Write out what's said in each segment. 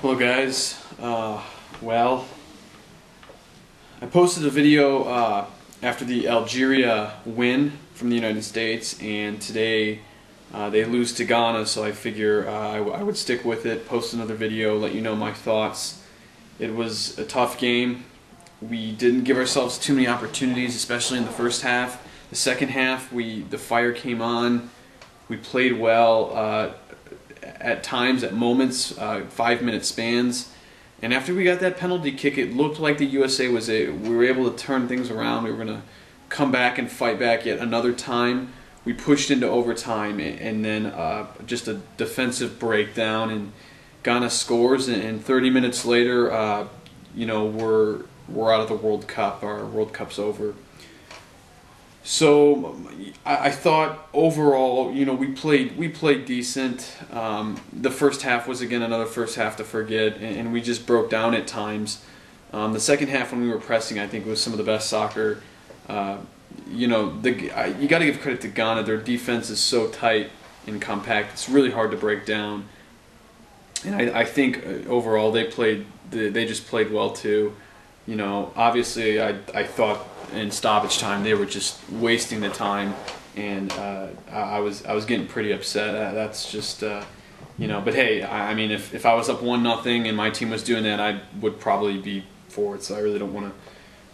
Hello guys. Well, I posted a video after the Algeria win from the United States, and today they lose to Ghana, so I figure I would stick with it, post another video, let you know my thoughts. It was a tough game. We didn't give ourselves too many opportunities, especially in the first half. The second half, the fire came on. We played well. At times, at moments, 5-minute spans, and after we got that penalty kick, it looked like the USA we were able to turn things around. We were going to come back and fight back yet another time. We pushed into overtime, and then just a defensive breakdown, and Ghana scores, and 30 minutes later, we're out of the World Cup. Our World Cup's over. So I thought overall, we played decent. The first half was again another first half to forget, and we just broke down at times. The second half, when we were pressing, I think it was some of the best soccer. You got to give credit to Ghana. Their defense is so tight and compact; it's really hard to break down. And I think overall they just played well too. Obviously I thought in stoppage time they were just wasting the time, and I was getting pretty upset. That's just but hey, I mean, if I was up 1-0 and my team was doing that, I would probably be for it. So I really don't want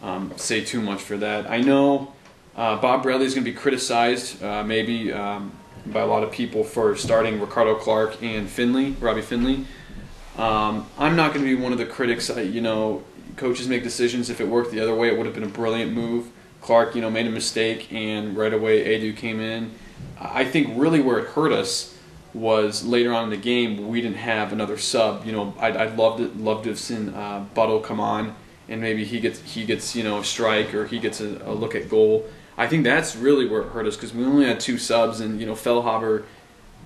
to say too much for that. I know Bob Bradley is going to be criticized maybe by a lot of people for starting Ricardo Clark and Robbie Finley. I'm not going to be one of the critics. Coaches make decisions. If it worked the other way, it would have been a brilliant move. Clark, made a mistake, and right away Edu came in. I think really where it hurt us was later on in the game. We didn't have another sub. I'd loved to have seen Buttle come on, and maybe he gets a strike, or he gets a look at goal. I think that's really where it hurt us, because we only had 2 subs, and Fellhaber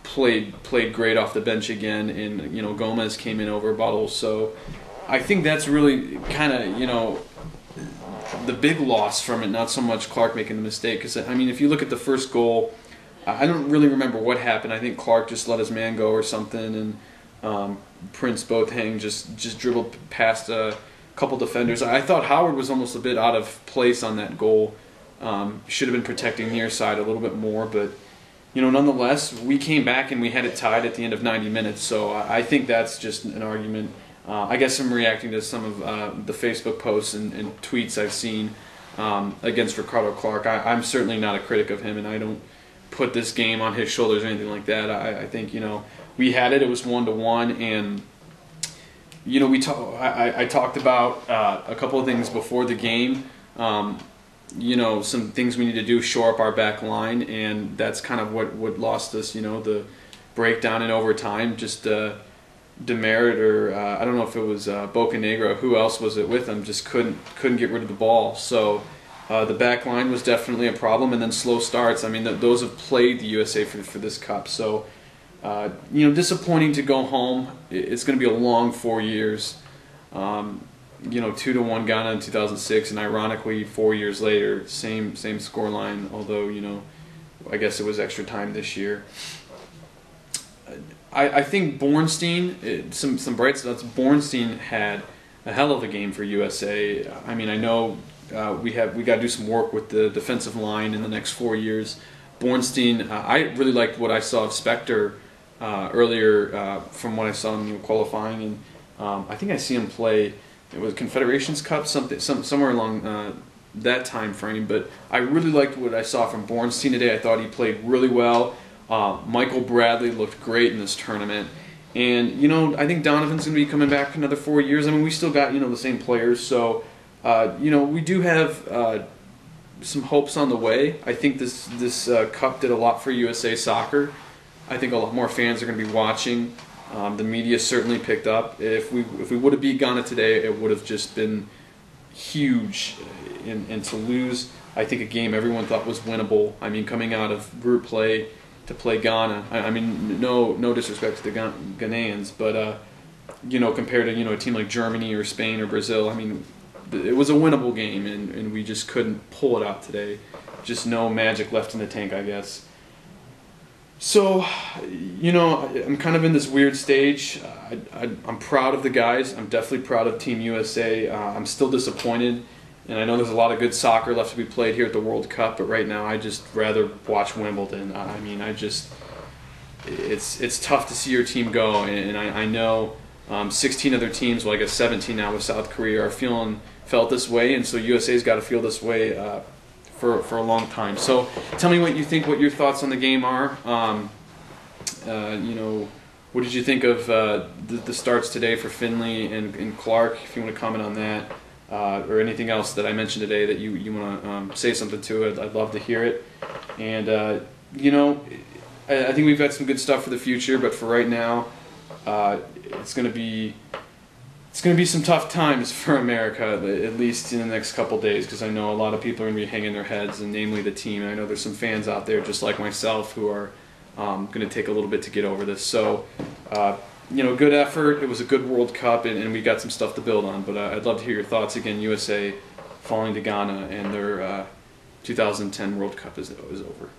played great off the bench again, and Gomez came in over Buttle. So I think that's really kind of, the big loss from it, not so much Clark making the mistake. Because, I mean, if you look at the first goal, I don't really remember what happened. I think Clark just let his man go or something, and Prince Boateng just dribbled past a couple defenders. I thought Howard was almost a bit out of place on that goal. Should have been protecting near side a little bit more, but nonetheless, we came back and we had it tied at the end of 90 minutes. So I think that's just an argument. I guess I'm reacting to some of the Facebook posts and tweets I've seen against Ricardo Clark. I'm certainly not a critic of him, and I don't put this game on his shoulders or anything like that. I think we had it. It was 1-1, and I talked about a couple of things before the game. Some things we need to do, shore up our back line, and that's kind of what lost us. The breakdown in overtime, just Demerit, or I don't know if it was Bocanegra, who else was it with him, just couldn't get rid of the ball. So the back line was definitely a problem, and then slow starts. I mean, those have plagued the USA for this cup. So disappointing to go home. It's going to be a long 4 years. 2-1 Ghana in 2006, and ironically 4 years later, same scoreline. Although I guess it was extra time this year. I think Bornstein, some bright spots. Bornstein had a hell of a game for USA. I mean, I know we got to do some work with the defensive line in the next 4 years. Bornstein, I really liked what I saw of Spector earlier from what I saw in qualifying, and I think I see him play. It was Confederations Cup, somewhere along that time frame. But I really liked what I saw from Bornstein today. I thought he played really well. Michael Bradley looked great in this tournament, and I think Donovan's going to be coming back for another 4 years. I mean, we still got the same players, so we do have some hopes on the way. I think this cup did a lot for USA Soccer. I think a lot more fans are going to be watching. The media certainly picked up. If we would have beat Ghana today, it would have just been huge, and to lose, I think, a game everyone thought was winnable. I mean, coming out of group play to play Ghana. I mean, no disrespect to the Ghanaians, but compared to a team like Germany or Spain or Brazil, I mean, it was a winnable game, and we just couldn't pull it out today. Just no magic left in the tank, I guess. So, I'm kind of in this weird stage. I'm proud of the guys. I'm definitely proud of Team USA. I'm still disappointed, and I know there's a lot of good soccer left to be played here at the World Cup, but right now I just rather watch Wimbledon. I mean, it's tough to see your team go, and I know 16 other teams, well I guess 17 now with South Korea, are felt this way, and so USA's got to feel this way for a long time. So tell me what you think, what your thoughts on the game are. What did you think of the starts today for Finley and Clark, if you want to comment on that, or anything else that I mentioned today that you want to say something to? I'd love to hear it. And, I think we've got some good stuff for the future, but for right now, it's going to be some tough times for America, at least in the next couple days, because I know a lot of people are going to be hanging their heads, and namely the team. And I know there's some fans out there just like myself who are going to take a little bit to get over this. So, good effort. It was a good World Cup, and we got some stuff to build on. But I'd love to hear your thoughts. Again, USA falling to Ghana, and their 2010 World Cup is over.